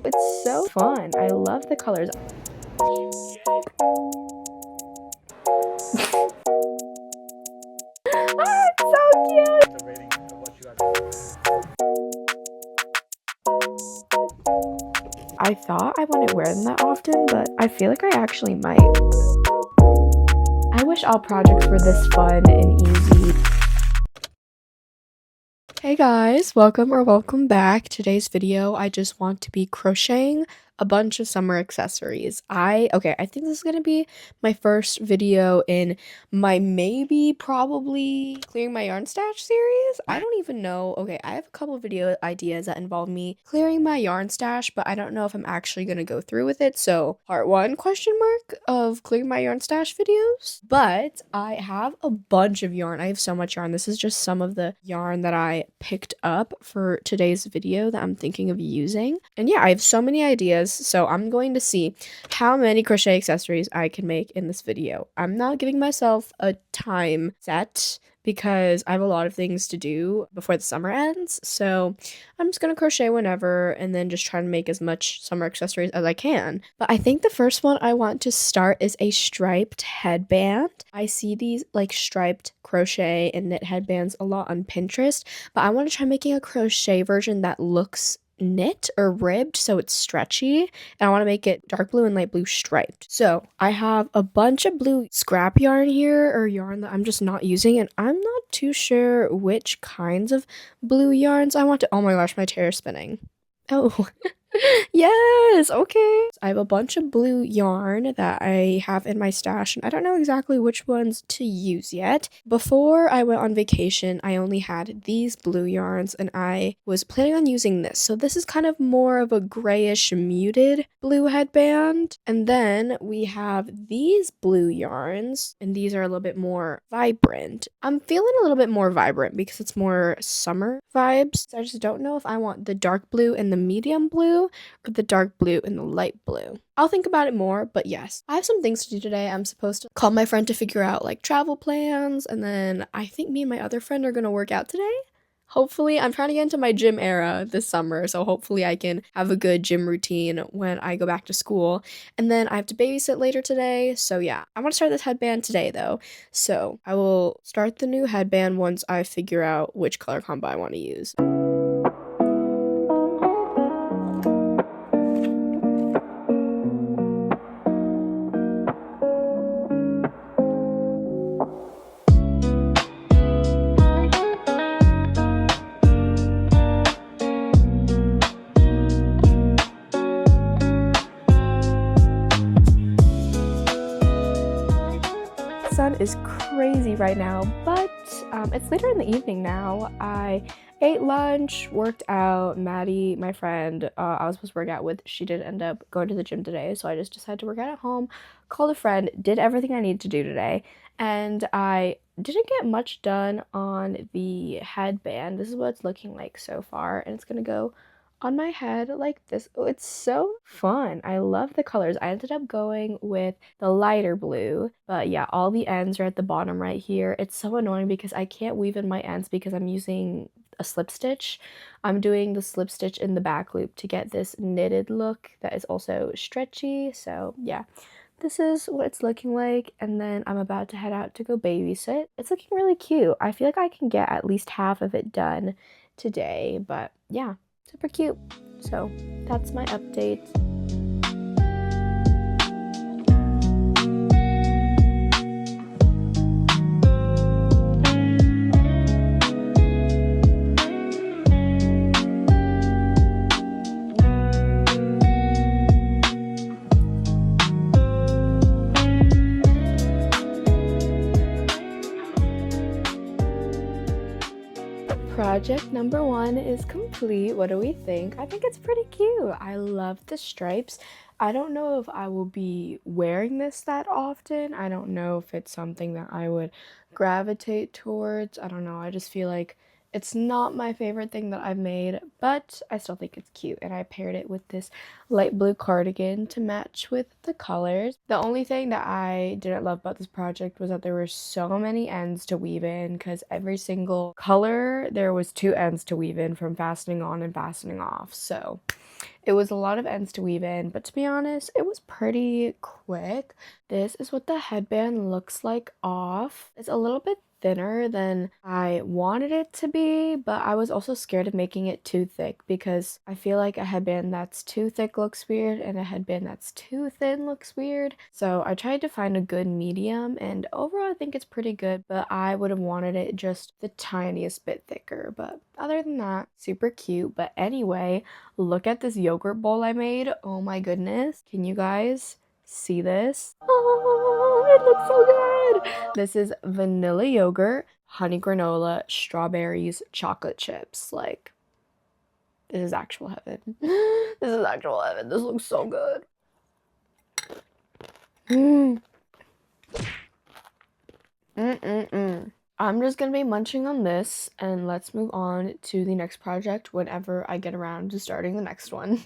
It's so fun. I love the colors. Ah, it's so cute! I thought I wouldn't wear them that often, but I feel like I actually might. I wish all projects were this fun and easy. Hey guys, welcome back. Today's video, I just want to be crocheting a bunch of summer accessories. I think this is gonna be my first video in my probably clearing my yarn stash series. I don't even know. Okay, I have a couple video ideas that involve me clearing my yarn stash, but I don't know if I'm actually gonna go through with it. So part one question mark of clearing my yarn stash videos. But I have a bunch of yarn. I have so much yarn. This is just some of the yarn that I picked up for today's video that I'm thinking of using. And yeah, I have so many ideas. So I'm going to see how many crochet accessories I can make in this video. I'm not giving myself a time set because I have a lot of things to do before the summer ends. So I'm just gonna crochet whenever and then just try to make as much summer accessories as I can. But I think the first one I want to start is a striped headband. I see these like striped crochet and knit headbands a lot on Pinterest, but I want to try making a crochet version that looks knit or ribbed so it's stretchy, and I want to make it dark blue and light blue striped. So I have a bunch of blue scrap yarn here, or yarn that I'm just not using, and I'm not too sure which kinds of blue yarns I want to— oh my gosh, my chair is spinning. Oh, yes, okay. I have a bunch of blue yarn that I have in my stash, and I don't know exactly which ones to use yet. Before I went on vacation, I only had these blue yarns, and I was planning on using this. So this is kind of more of a grayish muted blue headband. And then we have these blue yarns, and these are a little bit more vibrant. I'm feeling a little bit more vibrant because it's more summer vibes. So I just don't know if I want the dark blue and the medium blue or the dark blue and the light blue. I'll think about it more, but yes, I have some things to do today. I'm supposed to call my friend to figure out like travel plans, and then I think me and my other friend are gonna work out today. Hopefully, I'm trying to get into my gym era this summer, so hopefully I can have a good gym routine when I go back to school. And then I have to babysit later today, so yeah. I want to start this headband today though, so I will start the new headband once I figure out which color combo I want to use. Sun is crazy right now, but it's later in the evening now. I ate lunch, worked out. Maddie, my friend, I was supposed to work out with, she did end up going to the gym today, so I just decided to work out at home, called a friend, did everything I needed to do today, and I didn't get much done on the headband. This is what it's looking like so far, and it's gonna go on my head like this. Oh, it's so fun. I love the colors. I ended up going with the lighter blue, but yeah, all the ends are at the bottom right here. It's so annoying because I can't weave in my ends because I'm using a slip stitch. I'm doing the slip stitch in the back loop to get this knitted look that is also stretchy. So yeah, this is what it's looking like, and then I'm about to head out to go babysit. It's looking really cute. I feel like I can get at least half of it done today, but yeah, super cute. So that's my update. Project number one is complete. What do we think? I think it's pretty cute. I love the stripes. I don't know if I will be wearing this that often. I don't know if it's something that I would gravitate towards. I don't know. I just feel like It's not my favorite thing that I've made, but I still think it's cute, and I paired it with this light blue cardigan to match with the colors. The only thing that I didn't love about this project was that there were so many ends to weave in, because every single color there was 2 ends to weave in from fastening on and fastening off. So it was a lot of ends to weave in, but to be honest, it was pretty quick. This is what the headband looks like off. It's a little bit thinner than I wanted it to be, but I was also scared of making it too thick because I feel like a headband that's too thick looks weird and a headband that's too thin looks weird. So I tried to find a good medium, and overall I think it's pretty good, but I would have wanted it just the tiniest bit thicker. But other than that, super cute. But anyway, look at this yogurt bowl I made. Oh my goodness. Can you guys see this? Oh, it looks so good. This is vanilla yogurt, honey granola, strawberries, chocolate chips. Like, this is actual heaven. This is actual heaven. This looks so good. I'm just gonna be munching on this, and let's move on to the next project whenever I get around to starting the next one.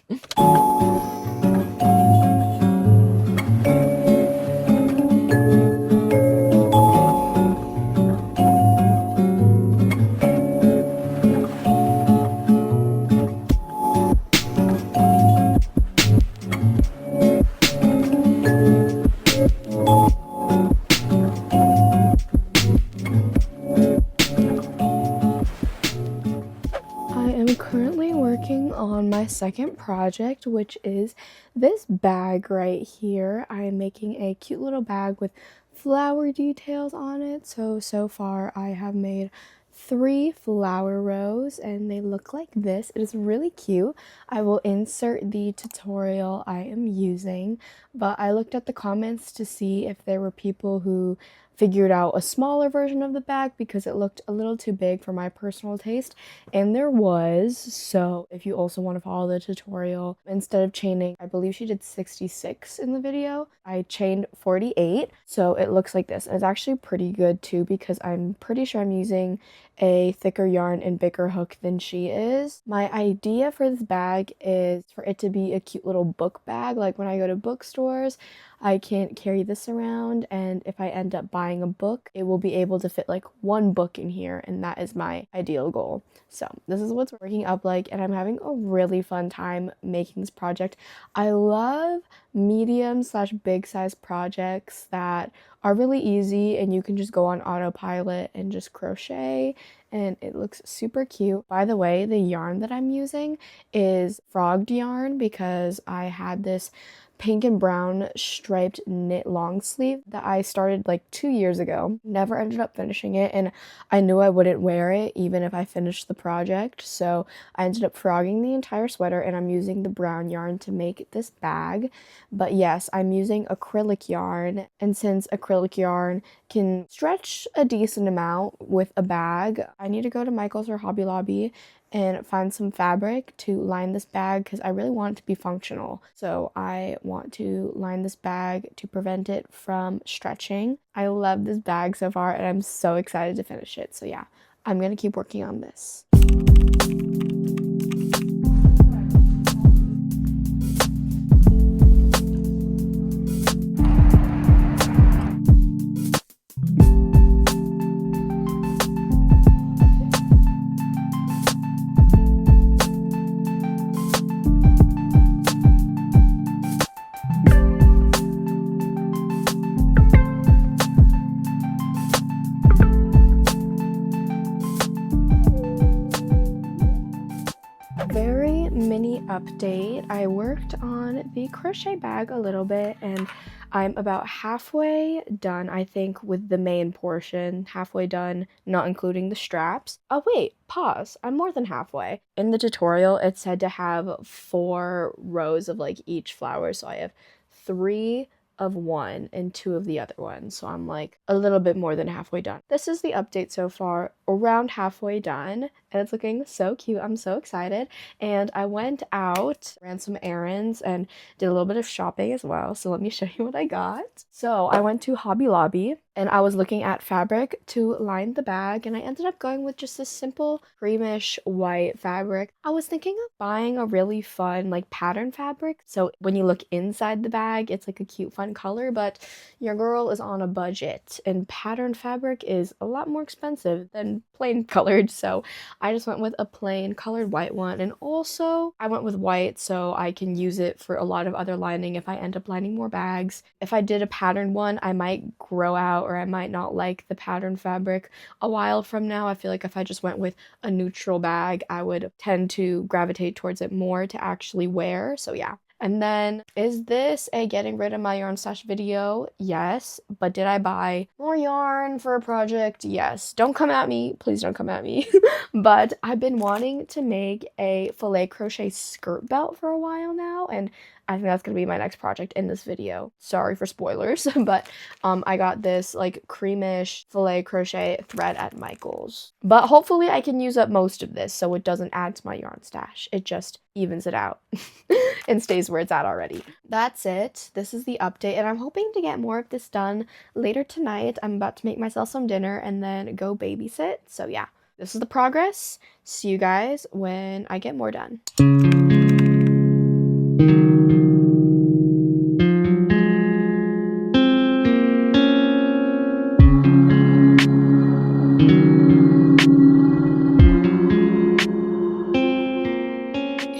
Currently working on my second project, which is this bag right here. I am making a cute little bag with flower details on it. So far I have made 3 flower rows and they look like this. It is really cute. I will insert the tutorial I am using, but I looked at the comments to see if there were people who figured out a smaller version of the bag because it looked a little too big for my personal taste, and there was. So if you also want to follow the tutorial, instead of chaining, I believe she did 66 in the video, I chained 48, so it looks like this. And it's actually pretty good too because I'm pretty sure I'm using a thicker yarn and bigger hook than she is. My idea for this bag is for it to be a cute little book bag. Like when I go to bookstores, I can carry this around, and if I end up buying a book, it will be able to fit like 1 book in here, and that is my ideal goal. So this is what's working up like, and I'm having a really fun time making this project. I love medium/big size projects that are really easy and you can just go on autopilot and just crochet, and it looks super cute. By the way, the yarn that I'm using is frogged yarn because I had this pink and brown striped knit long sleeve that I started like 2 years ago. Never ended up finishing it, and I knew I wouldn't wear it even if I finished the project, so I ended up frogging the entire sweater, and I'm using the brown yarn to make this bag. But yes, I'm using acrylic yarn, and since acrylic yarn can stretch a decent amount with a bag, I need to go to Michael's or Hobby Lobby and find some fabric to line this bag because I really want it to be functional. So I want to line this bag to prevent it from stretching. I love this bag so far and I'm so excited to finish it. So yeah, I'm gonna keep working on this. Mini update. I worked on the crochet bag a little bit and I'm about halfway done, I think, with the main portion. Halfway done, not including the straps. Oh wait, pause. I'm more than halfway. In the tutorial, it said to have 4 rows of like each flower, so I have 3 of one and 2 of the other one, so I'm like a little bit more than halfway done. This is the update so far. around halfway done and it's looking so cute. I'm so excited. And I went out, ran some errands, and did a little bit of shopping as well. So let me show you what I got. So I went to Hobby Lobby and I was looking at fabric to line the bag, and I ended up going with just this simple creamish white fabric. I was thinking of buying a really fun like pattern fabric, so when you look inside the bag it's like a cute fun color, but your girl is on a budget and pattern fabric is a lot more expensive than plain colored, so I just went with a plain colored white one. And also I went with white so I can use it for a lot of other lining if I end up lining more bags. If I did a pattern one, I might grow out or I might not like the pattern fabric a while from now. I feel like if I just went with a neutral bag, I would tend to gravitate towards it more to actually wear. So yeah. And then, is this a getting rid of my yarn stash video? Yes. But did I buy more yarn for a project? Yes. Don't come at me. Please don't come at me. But I've been wanting to make a filet crochet skirt belt for a while now, and I think that's going to be my next project in this video. Sorry for spoilers, but I got this like creamish filet crochet thread at Michael's. But hopefully I can use up most of this so it doesn't add to my yarn stash. It just evens it out and stays where it's at already. That's it. This is the update, and I'm hoping to get more of this done later tonight. I'm about to make myself some dinner and then go babysit. So yeah, this is the progress. See you guys when I get more done.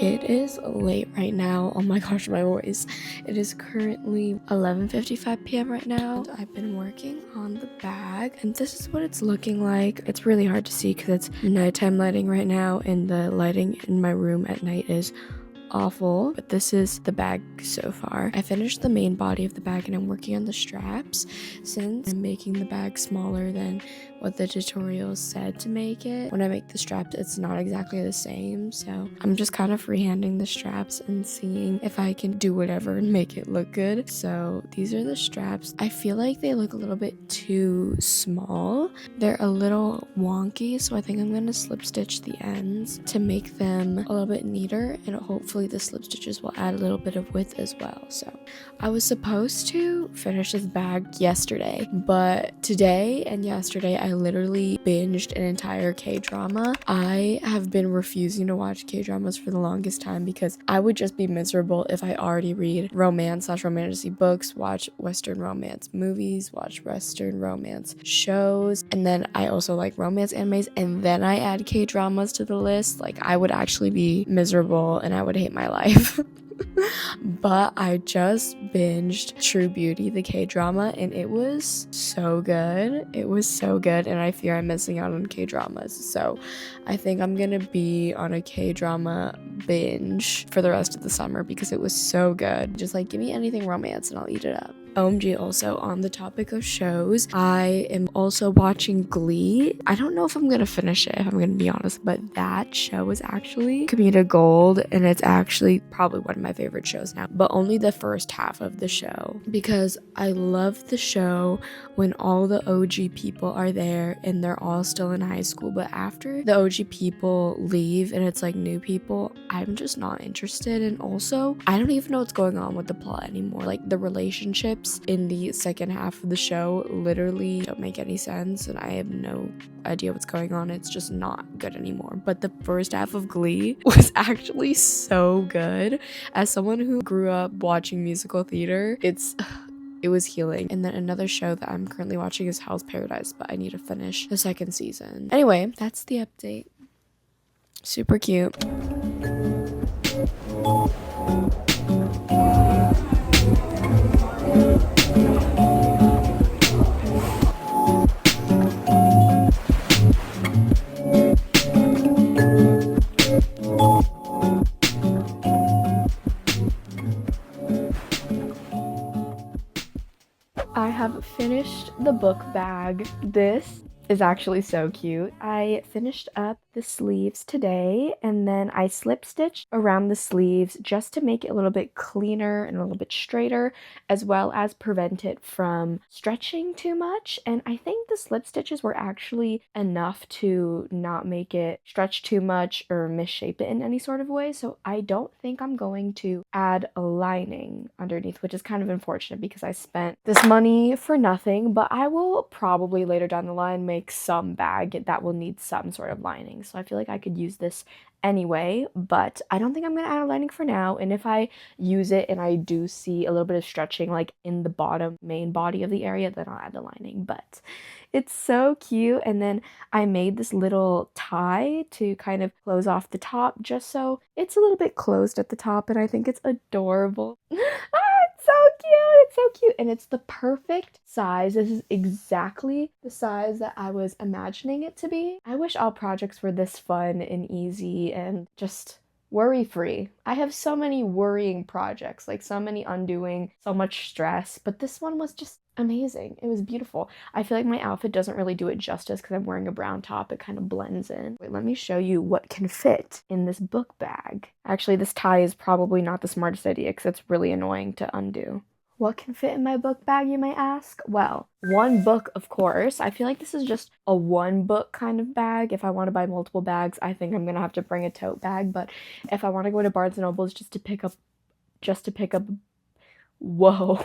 It is late right now. Oh my gosh, my voice. It is currently 11:55 p.m. right now. I've been working on the bag, and this is what it's looking like. It's really hard to see because it's nighttime lighting right now, and the lighting in my room at night is awful, but this is the bag so far. I finished the main body of the bag and I'm working on the straps since I'm making the bag smaller than what the tutorial said to make it. When I make the straps, it's not exactly the same, so I'm just kind of freehanding the straps and seeing if I can do whatever and make it look good. So these are the straps. I feel like they look a little bit too small. They're a little wonky, so I think I'm gonna slip stitch the ends to make them a little bit neater, and hopefully the slip stitches will add a little bit of width as well. So I was supposed to finish this bag yesterday, but today and yesterday I literally binged an entire K-drama. I have been refusing to watch K-dramas for the longest time because I would just be miserable if I already read romance/romantasy books, watch Western romance movies, watch Western romance shows, and then I also like romance animes, and then I add K-dramas to the list. Like, I would actually be miserable and I would hate my life. But I just binged True Beauty, the K-drama, and it was so good. It was so good, and I fear I'm missing out on K-dramas. So I think I'm gonna be on a K-drama binge for the rest of the summer because it was so good. Just like, give me anything romance and I'll eat it up. OMG, also on the topic of shows, I am also watching Glee. I don't know if I'm gonna finish it, if I'm gonna be honest, but that show is actually comedic gold, and it's actually probably one of my favorite shows now, but only the first half of the show, because I love the show when all the OG people are there and they're all still in high school, but after the OG people leave and it's like new people, I'm just not interested. And also, I don't even know what's going on with the plot anymore. Like, the relationships in the second half of the show literally don't make any sense, and I have no idea what's going on. It's just not good anymore. But the first half of Glee was actually so good. As someone who grew up watching musical theater, it was healing. And then another show that I'm currently watching is Hell's Paradise, but I need to finish the second season. Anyway, that's the update. Super cute. I have finished the book bag. This is actually so cute. I finished up the sleeves today, and then I slip stitched around the sleeves just to make it a little bit cleaner and a little bit straighter, as well as prevent it from stretching too much. And I think the slip stitches were actually enough to not make it stretch too much or misshape it in any sort of way. So I don't think I'm going to add a lining underneath, which is kind of unfortunate because I spent this money for nothing, but I will probably later down the line make some bag that will need some sort of lining. So I feel like I could use this anyway, but I don't think I'm gonna add a lining for now. And if I use it and I do see a little bit of stretching like in the bottom main body of the area, then I'll add the lining. But it's so cute. And then I made this little tie to kind of close off the top just so it's a little bit closed at the top, and I think it's adorable. It's so cute. It's so cute. And it's the perfect size. This is exactly the size that I was imagining it to be. I wish all projects were this fun and easy and just worry-free. I have so many worrying projects, like so many undoing, so much stress, but this one was just amazing. It was beautiful. I feel like my outfit doesn't really do it justice because I'm wearing a brown top. It kind of blends in. Wait, let me show you what can fit in this book bag. Actually, this tie is probably not the smartest idea because it's really annoying to undo. What can fit in my book bag, you may ask? Well, one book, of course. I feel like this is just a one book kind of bag. If I want to buy multiple bags, I think I'm gonna have to bring a tote bag. But if I want to go to Barnes & Noble's just to pick up, whoa.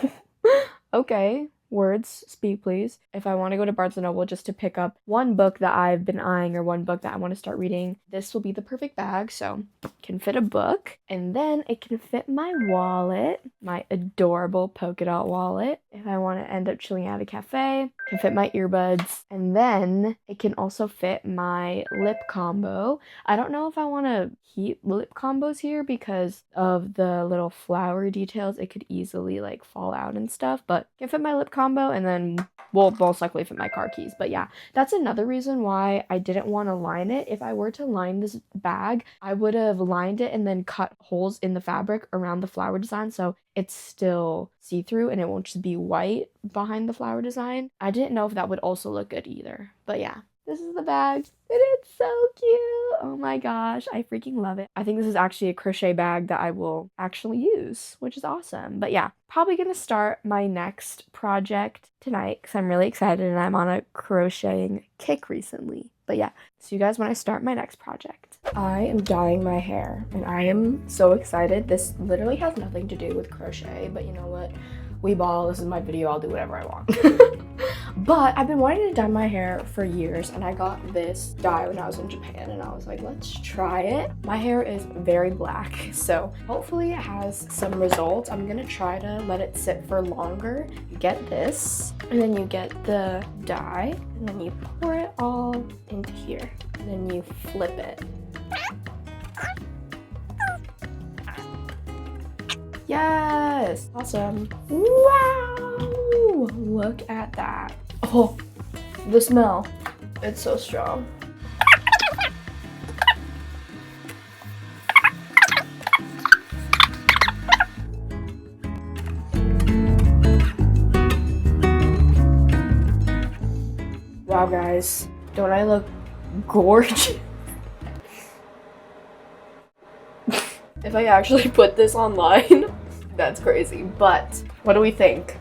Okay. Words, speak please. If I want to go to Barnes & Noble just to pick up one book that I've been eyeing or one book that I want to start reading, this will be the perfect bag. So it can fit a book, and then it can fit my wallet, my adorable polka dot wallet. If I want to end up chilling at a cafe, it can fit my earbuds, and then it can also fit my lip combo. I don't know if I want to keep lip combos here because of the little flower details. It could easily like fall out and stuff, but it can fit my lip combo, and then will most likely fit my car keys. But yeah, that's another reason why I didn't want to line it. If I were to line this bag, I would have lined it and then cut holes in the fabric around the flower design so it's still see-through and it won't just be white behind the flower design. I didn't know if that would also look good either. But yeah, this is the bag, and it's so cute. Oh my gosh, I freaking love it. I think this is actually a crochet bag that I will actually use, which is awesome. But yeah, probably gonna start my next project tonight because I'm really excited and I'm on a crocheting kick recently. But yeah, see you guys when I start my next project. I am dyeing my hair and I am so excited. This literally has nothing to do with crochet, but you know what? We ball, this is my video, I'll do whatever I want. But I've been wanting to dye my hair for years, and I got this dye when I was in Japan, and I was like, let's try it. My hair is very black, so hopefully it has some results. I'm gonna try to let it sit for longer. You get this, and then you get the dye, and then you pour it all into here, and then you flip it. Yes! Awesome. Wow! Look at that. Oh, the smell. It's so strong. Wow, guys. Don't I look gorgeous? If I actually put this online, that's crazy. But what do we think?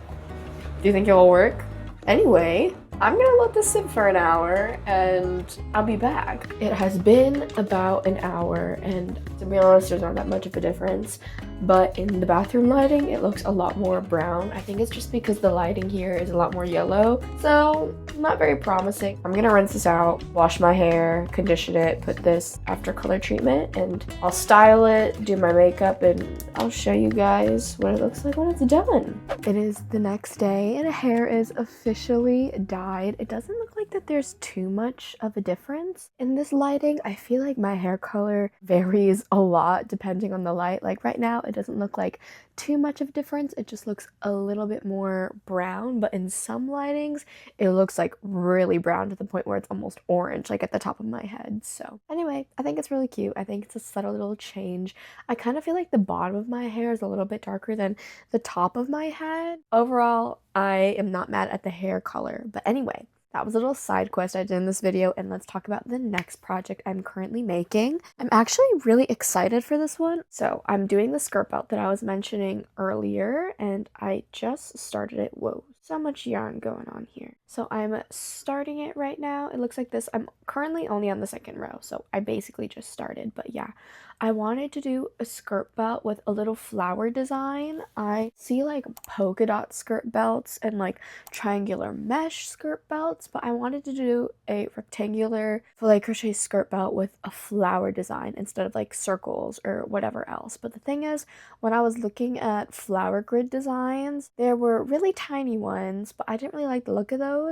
Do you think it will work? Anyway, I'm gonna let this sit for an hour and I'll be back. It has been about an hour, and to be honest, there's not that much of a difference. But in the bathroom lighting, it looks a lot more brown. I think it's just because the lighting here is a lot more yellow. So not very promising. I'm gonna rinse this out, wash my hair, condition it, put this after color treatment, and I'll style it, do my makeup, and I'll show you guys what it looks like when it's done. It is the next day and hair is officially dyed. It doesn't look like that there's too much of a difference in this lighting. I feel like my hair color varies a lot depending on the light. Like right now, it doesn't look like too much of a difference. It just looks a little bit more brown, but in some lightings, it looks like really brown to the point where it's almost orange, like at the top of my head. So anyway, I think it's really cute. I think it's a subtle little change. I kind of feel like the bottom of my hair is a little bit darker than the top of my head. Overall, I am not mad at the hair color, but anyway, that was a little side quest I did in this video, and let's talk about the next project I'm currently making. I'm actually really excited for this one. So I'm doing the skirt belt that I was mentioning earlier, and I just started it. Whoa, so much yarn going on here. So I'm starting it right now. It looks like this. I'm currently only on the second row, so I basically just started. But yeah, I wanted to do a skirt belt with a little flower design. I see like polka dot skirt belts and like triangular mesh skirt belts, but I wanted to do a rectangular filet crochet skirt belt with a flower design instead of like circles or whatever else. But the thing is, when I was looking at flower grid designs, there were really tiny ones, but I didn't really like the look of those.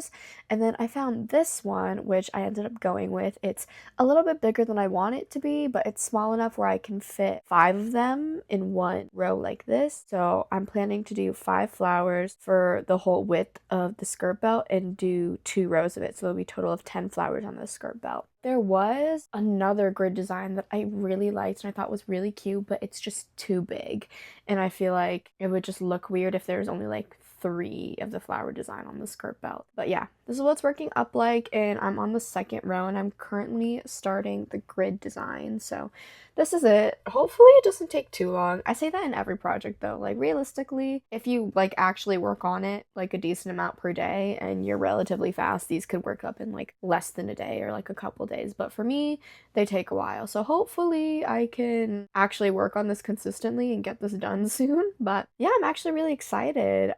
And then I found this one, which I ended up going with. It's a little bit bigger than I want it to be, but it's small enough where I can fit 5 of them in one row like this. So I'm planning to do 5 flowers for the whole width of the skirt belt and do 2 rows of it. So there'll be a total of 10 flowers on the skirt belt. There was another grid design that I really liked and I thought was really cute, but it's just too big. And I feel like it would just look weird if there's only like 3 of the flower design on the skirt belt. But yeah, this is what it's working up like, and I'm on the second row and I'm currently starting the grid design. So this is it. Hopefully it doesn't take too long. I say that in every project though. Like realistically, if you like actually work on it like a decent amount per day and you're relatively fast, these could work up in like less than a day or like a couple days. But for me, they take a while. So hopefully I can actually work on this consistently and get this done soon. But yeah, I'm actually really excited.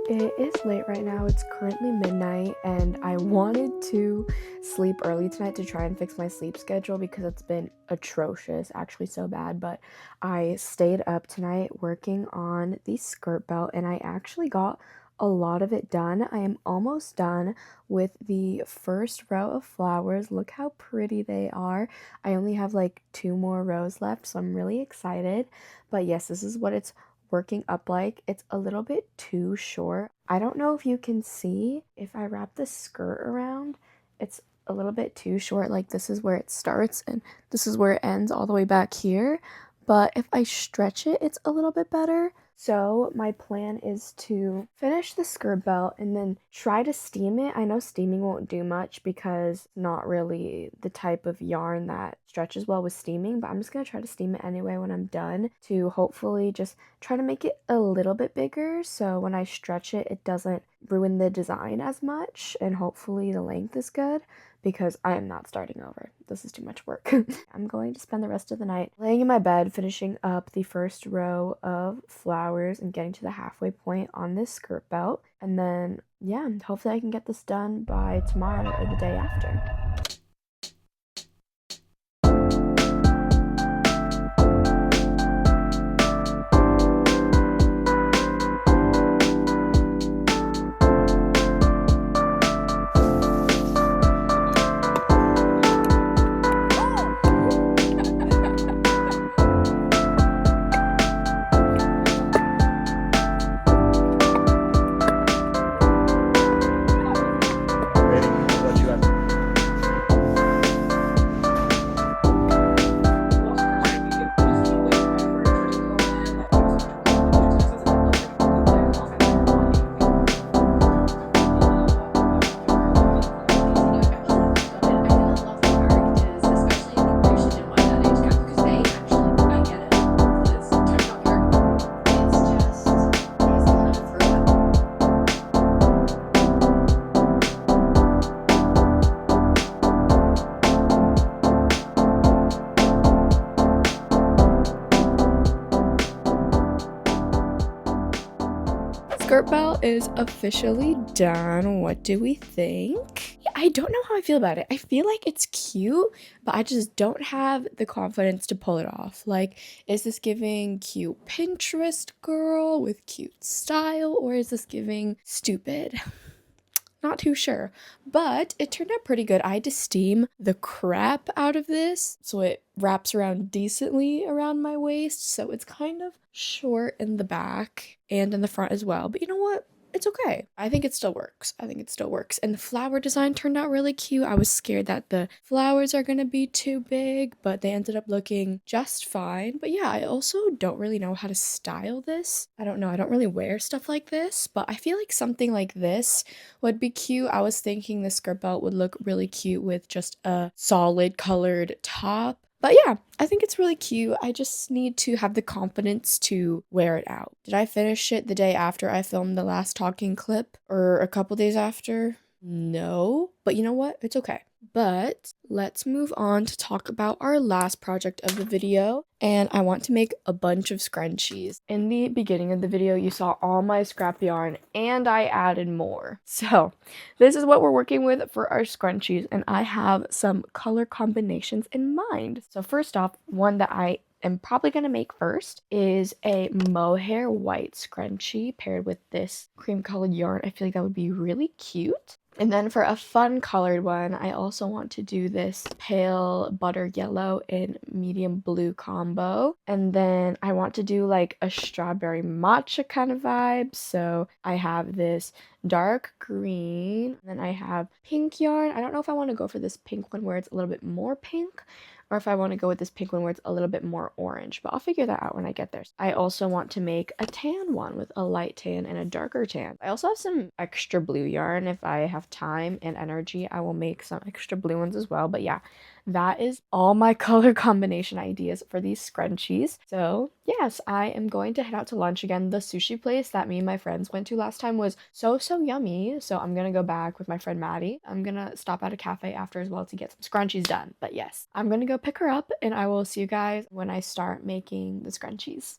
It is late right now. It's currently midnight and I wanted to sleep early tonight to try and fix my sleep schedule because it's been atrocious, actually so bad. But I stayed up tonight working on the skirt belt and I actually got a lot of it done. I am almost done with the first row of flowers. Look how pretty they are. I only have like 2 more rows left, so I'm really excited. But yes, this is what it's working up like. It's a little bit too short. I don't know if you can see if I wrap the skirt around, it's a little bit too short. Like this is where it starts and this is where it ends all the way back here. But if I stretch it, it's a little bit better. So my plan is to finish the skirt belt and then try to steam it. I know steaming won't do much because it's not really the type of yarn that stretches well with steaming, but I'm just going to try to steam it anyway when I'm done to hopefully just try to make it a little bit bigger so when I stretch it, it doesn't ruin the design as much and hopefully the length is good. Because I am not starting over. This is too much work. I'm going to spend the rest of the night laying in my bed, finishing up the first row of flowers and getting to the halfway point on this skirt belt. And then, yeah, hopefully I can get this done by tomorrow or the day after. Skirt belt is officially done. What do we think? Yeah, I I don't know how I feel about it. I feel like it's cute, but I just don't have the confidence to pull it off. Like, is this giving cute Pinterest girl with cute style, or is this giving stupid? Not too sure, but it turned out pretty good. I had to steam the crap out of this, so it wraps around decently around my waist, so it's kind of short in the back and in the front as well. But you know what? It's okay. I think it still works. And the flower design turned out really cute. I was scared that the flowers are gonna be too big, but they ended up looking just fine. But yeah, I also don't really know how to style this. I don't know. I don't really wear stuff like this, but I feel like something like this would be cute. I was thinking the skirt belt would look really cute with just a solid colored top. But yeah, I think it's really cute. I just need to have the confidence to wear it out. Did I finish it the day after I filmed the last talking clip or a couple days after? No, but you know what? It's okay. But let's move on to talk about our last project of the video, and I want to make a bunch of scrunchies. In the beginning of the video, you saw all my scrap yarn, and I added more. So this is what we're working with for our scrunchies, and I have some color combinations in mind. So first off, one that I am probably going to make first is a mohair white scrunchie paired with this cream colored yarn. I feel like that would be really cute. And then for a fun colored one, I also want to do this pale butter yellow and medium blue combo. And then I want to do like a strawberry matcha kind of vibe. So I have this dark green, and then I have pink yarn. I don't know if I want to go for this pink one where it's a little bit more pink, or if I want to go with this pink one where it's a little bit more orange, but I'll figure that out when I get there. I also want to make a tan one with a light tan and a darker tan. I also have some extra blue yarn. If I have time and energy, I will make some extra blue ones as well. But yeah, that is all my color combination ideas for these scrunchies. So yes, I am going to head out to lunch again. The sushi place that me and my friends went to last time was so yummy. So I'm gonna go back with my friend Maddie. I'm gonna stop at a cafe after as well to get some scrunchies done. But yes, I'm gonna go pick her up, and I will see you guys when I start making the scrunchies.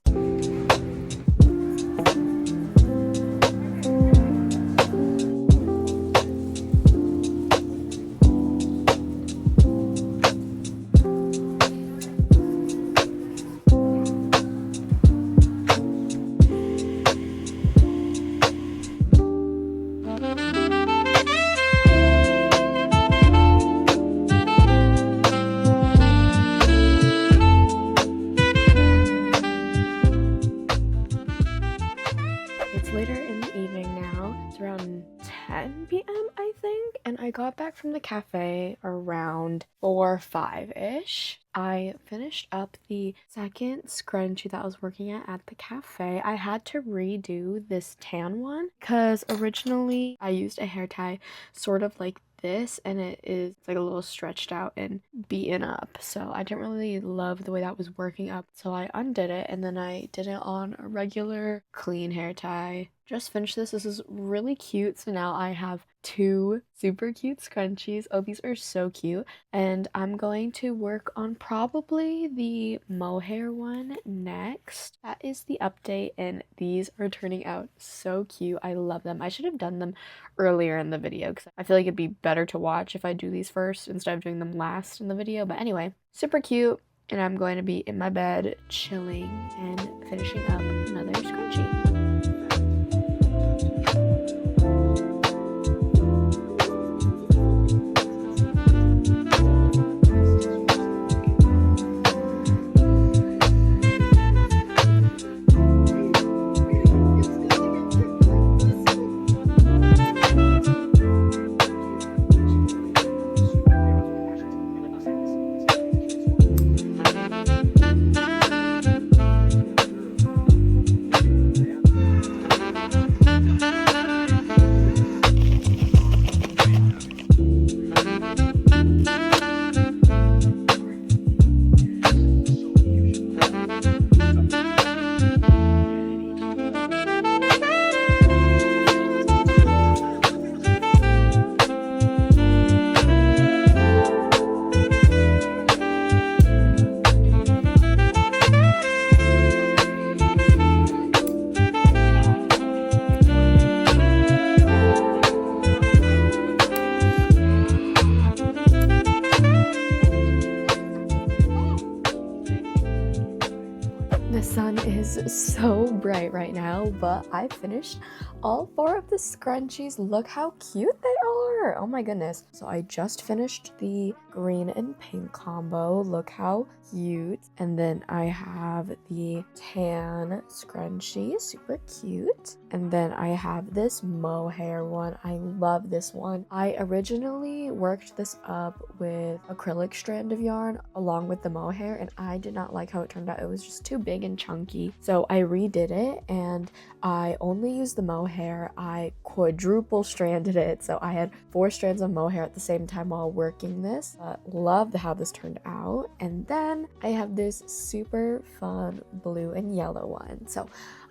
I got back from the cafe around 4 or 5-ish. I finished up the second scrunchie that I was working at the cafe. I had to redo this tan one because originally I used a hair tie sort of like this, and it is like a little stretched out and beaten up, so I didn't really love the way that was working up, so I undid it, and then I did it on a regular clean hair tie. Just finished this. This is really cute. So now I have 2 super cute scrunchies. Oh, these are so cute. And I'm going to work on probably the mohair one next. That is the update, and these are turning out so cute. I love them. I should have done them earlier in the video because I feel like it'd be better to watch if I do these first instead of doing them last in the video. But anyway, super cute. And I'm going to be in my bed chilling and finishing up another scrunchie. is so bright right now, but I finished all 4 of the scrunchies. Look how cute they are. Oh my goodness. So I just finished the green and pink combo. Look how cute. And then I have the tan scrunchie, super cute. And then I have this mohair one. I love this one. I originally worked this up with acrylic strand of yarn along with the mohair, and I did not like how it turned out. It was just too big and chunky. So I redid it, and I only used the mohair. I quadruple stranded it, so I had 4 strands of mohair at the same time while working this. Loved how this turned out. And then I have this super fun blue and yellow one. So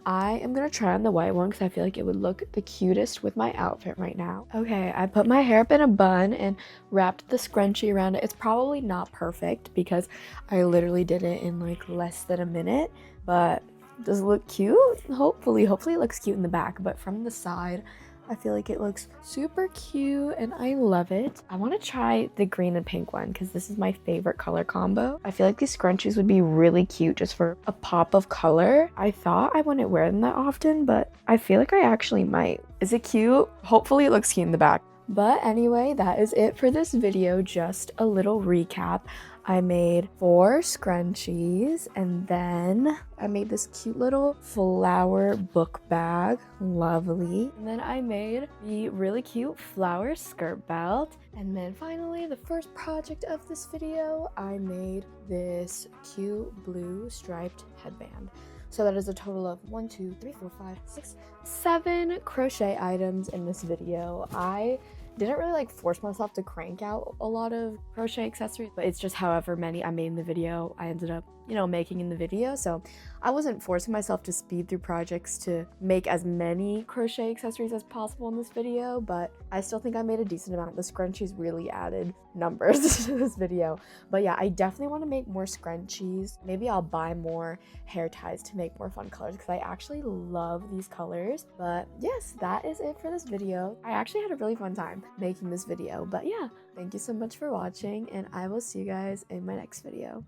I am gonna try on the white one because I feel like it would look the cutest with my outfit right now. Okay, I put my hair up in a bun and wrapped the scrunchie around it. It's probably not perfect because I literally did it in like less than a minute, but does it look cute? Hopefully it looks cute in the back, but from the side, I feel like it looks super cute and I love it. I want to try the green and pink one because this is my favorite color combo. I feel like these scrunchies would be really cute just for a pop of color. I thought I wouldn't wear them that often, but I feel like I actually might. Is it cute? Hopefully it looks cute in the back. But anyway, that is it for this video. Just a little recap. I made 4 scrunchies, and then I made this cute little flower book bag, lovely. And then I made the really cute flower skirt belt. And then finally, the first project of this video, I made this cute blue striped headband. So that is a total of 1, 2, 3, 4, 5, 6, 7 crochet items in this video. I didn't really like force myself to crank out a lot of crochet accessories, but it's just however many I made in the video I ended up, making in the video. So I wasn't forcing myself to speed through projects to make as many crochet accessories as possible in this video, but I still think I made a decent amount. The scrunchies really added numbers to this video. But yeah, I definitely want to make more scrunchies. Maybe I'll buy more hair ties to make more fun colors because I actually love these colors. But yes, that is it for this video. I actually had a really fun time making this video. But yeah, thank you so much for watching, and I will see you guys in my next video.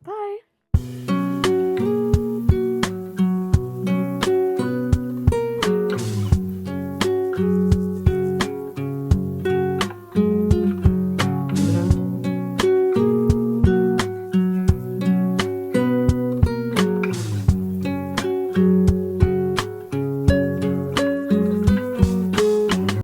Bye!